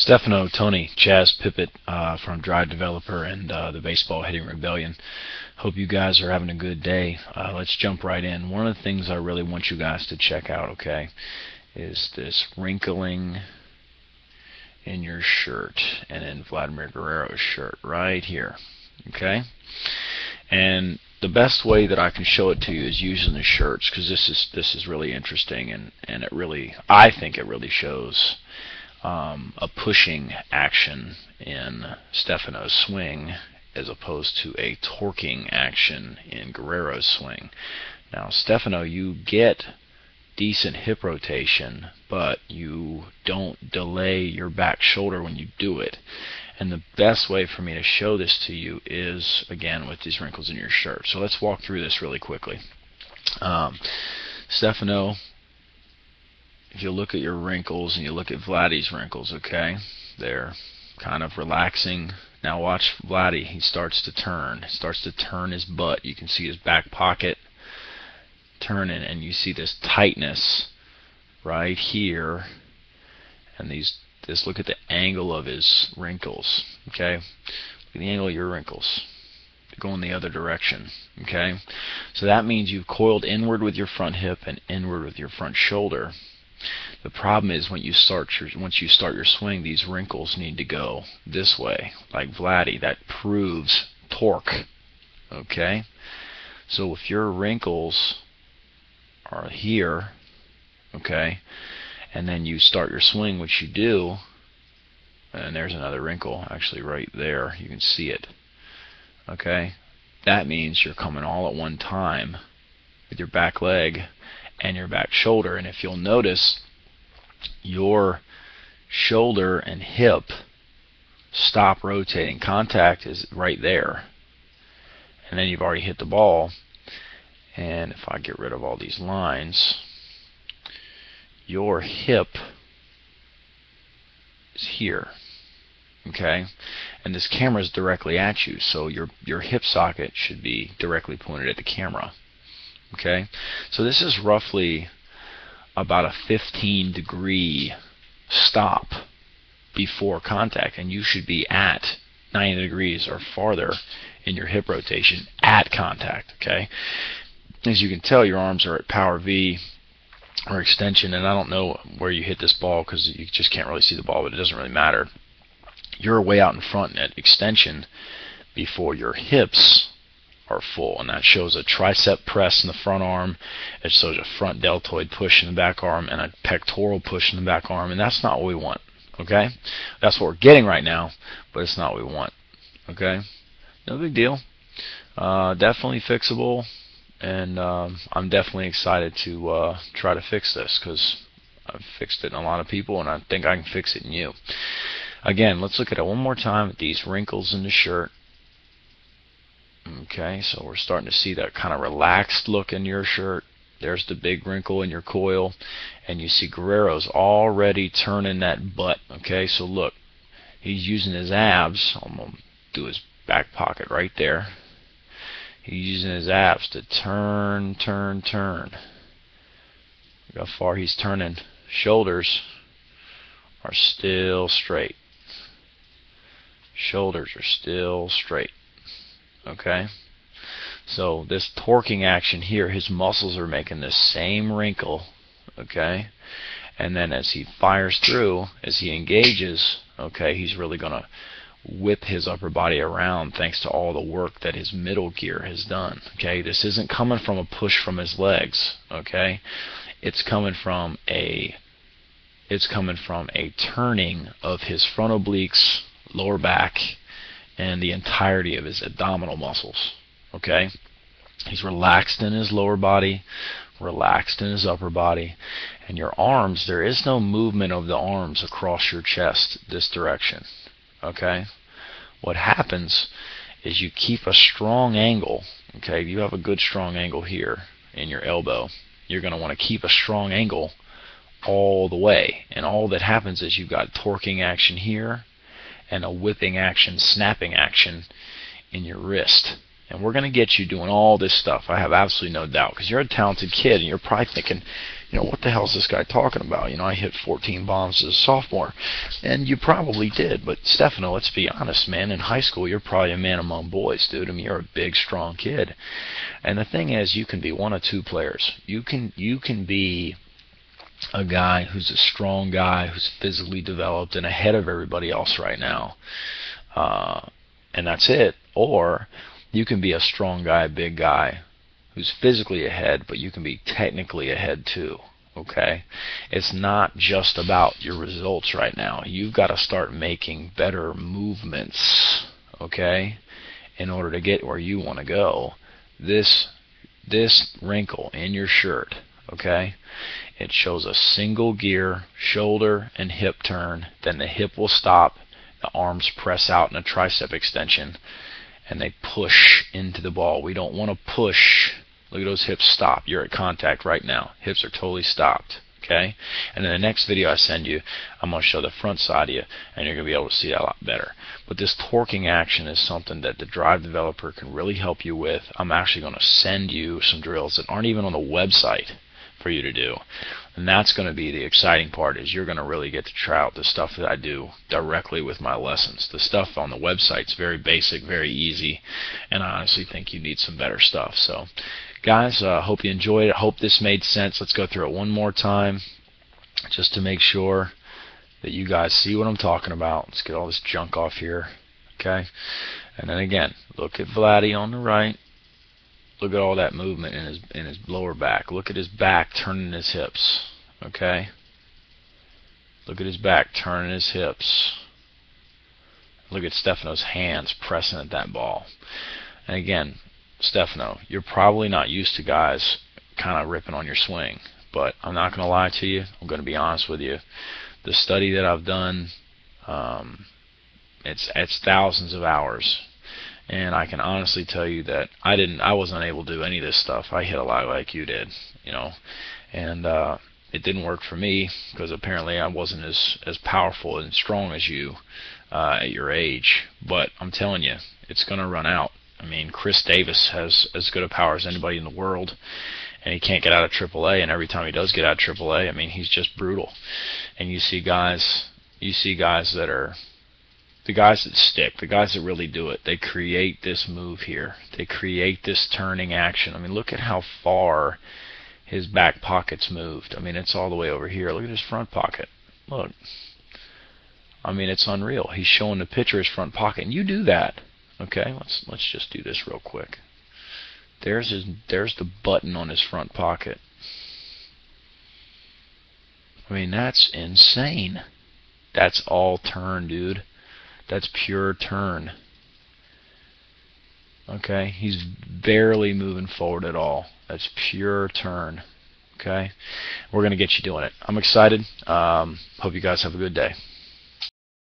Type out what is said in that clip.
Stefano, Tony, Chaz, Pippet from Drive Developer and the Baseball Hitting Rebellion. Hope you guys are having a good day. Let's jump right in. One of the things I really want you guys to check out, okay, is this wrinkling in your shirt and in Vladimir Guerrero's shirt right here, okay? And the best way that I can show it to you is using the shirts, because this is really interesting, and I think it really shows a pushing action in Stefano's swing as opposed to a torquing action in Guerrero's swing. Now, Stefano, you get decent hip rotation, but you don't delay your back shoulder when you do it. And the best way for me to show this to you is, again, with these wrinkles in your shirt. So let's walk through this really quickly. Stefano, if you look at your wrinkles and you look at Vladdy's wrinkles, okay, they're kind of relaxing. Now watch Vladdy. He starts to turn. He starts to turn his butt. You can see his back pocket turning, and you see this tightness right here, and look at the angle of his wrinkles, okay? Look at the angle of your wrinkles. They're going the other direction, okay? So that means you've coiled inward with your front hip and inward with your front shoulder. The problem is once you start your swing, these wrinkles need to go this way, like Vladdy. That proves torque, okay? So if your wrinkles are here, okay, and then you start your swing, which you do, and there's another wrinkle actually right there, you can see it, okay? That means you're coming all at one time with your back leg and your back shoulder. And if you'll notice, your shoulder and hip stop rotating. Contact is right there, and then you've already hit the ball. And if I get rid of all these lines, your hip is here, okay? And this camera is directly at you, so your hip socket should be directly pointed at the camera, okay? So this is roughly about a 15-degree stop before contact, and you should be at 90 degrees or farther in your hip rotation at contact, okay? As you can tell, your arms are at power V or extension, and I don't know where you hit this ball because you just can't really see the ball, but it doesn't really matter. You're way out in front at extension before your hips are full, and that shows a tricep press in the front arm, it shows a front deltoid push in the back arm, and a pectoral push in the back arm, and that's not what we want, okay? That's what we're getting right now, but it's not what we want, okay? No big deal. Definitely fixable, and I'm definitely excited to try to fix this, because I've fixed it in a lot of people, and I think I can fix it in you. Again, let's look at it one more time at these wrinkles in the shirt. Okay, so we're starting to see that kind of relaxed look in your shirt. There's the big wrinkle in your coil, and you see Guerrero's already turning that butt. Okay, so look, he's using his abs. I'm going to do his back pocket right there. He's using his abs to turn, turn, turn. Look how far he's turning. Shoulders are still straight. Shoulders are still straight. Okay, so this torquing action here, his muscles are making this same wrinkle, okay, and then as he fires through, as he engages, okay, he's really going to whip his upper body around thanks to all the work that his middle gear has done, okay. This isn't coming from a push from his legs, okay, it's coming from a turning of his front obliques, lower back, and the entirety of his abdominal muscles, okay? He's relaxed in his lower body, relaxed in his upper body, and your arms, there is no movement of the arms across your chest this direction, okay? What happens is you keep a strong angle, okay? You have a good strong angle here in your elbow. You're going to want to keep a strong angle all the way, and all that happens is you've got torquing action here, and a whipping action, snapping action in your wrist. And we're going to get you doing all this stuff. I have absolutely no doubt, because you're a talented kid, and you're probably thinking, what the hell is this guy talking about? I hit 14 bombs as a sophomore. And you probably did, but Stefano, let's be honest, man, in high school you're probably a man among boys, dude. I mean, you're a big, strong kid. And the thing is, you can be one of two players. You can be a guy who's a strong guy, who's physically developed and ahead of everybody else right now. And that's it. Or you can be a strong guy, big guy, who's physically ahead, but you can be technically ahead too. Okay? It's not just about your results right now. You've got to start making better movements, okay, in order to get where you want to go. This wrinkle in your shirt, okay, it shows a single gear shoulder and hip turn. Then the hip will stop, the arms press out in a tricep extension, and they push into the ball. We don't want to push. Look at those hips stop. You're at contact right now. Hips are totally stopped. Okay? And in the next video I send you, I'm going to show the front side of you, and you're going to be able to see that a lot better. But this torquing action is something that the Drive Developer can really help you with. I'm actually going to send you some drills that aren't even on the website for you to do. And that's going to be the exciting part, is you're going to really get to try out the stuff that I do directly with my lessons. The stuff on the website's very basic, very easy, and I honestly think you need some better stuff. So, guys, hope you enjoyed it. Hope this made sense. Let's go through it one more time just to make sure that you guys see what I'm talking about. Let's get all this junk off here. Okay? And then again, look at Vladdy on the right. Look at all that movement in his lower back. Look at his back turning his hips. Okay? Look at his back turning his hips. Look at Stefano's hands pressing at that ball. And again, Stefano, you're probably not used to guys kind of ripping on your swing, but I'm not going to lie to you. I'm going to be honest with you. The study that I've done, it's thousands of hours, and I can honestly tell you that I wasn't able to do any of this stuff. I hit a lot like you did, and it didn't work for me because apparently I wasn't as powerful and strong as you at your age. But I'm telling you, it's going to run out. I mean, Chris Davis has as good a power as anybody in the world, and he can't get out of AAA, and every time he does get out of AAA, I mean, he's just brutal. And you see guys that are the guys that stick, the guys that really do it. They create this move here. They create this turning action. I mean, look at how far his back pocket's moved. I mean, it's all the way over here. Look at his front pocket. Look. I mean, it's unreal. He's showing the pitcher his front pocket, and you do that. Okay, let's just do this real quick. There's the button on his front pocket. I mean, that's insane. That's all turn, dude. That's pure turn. Okay, he's barely moving forward at all. That's pure turn. Okay, we're gonna get you doing it. I'm excited. Hope you guys have a good day.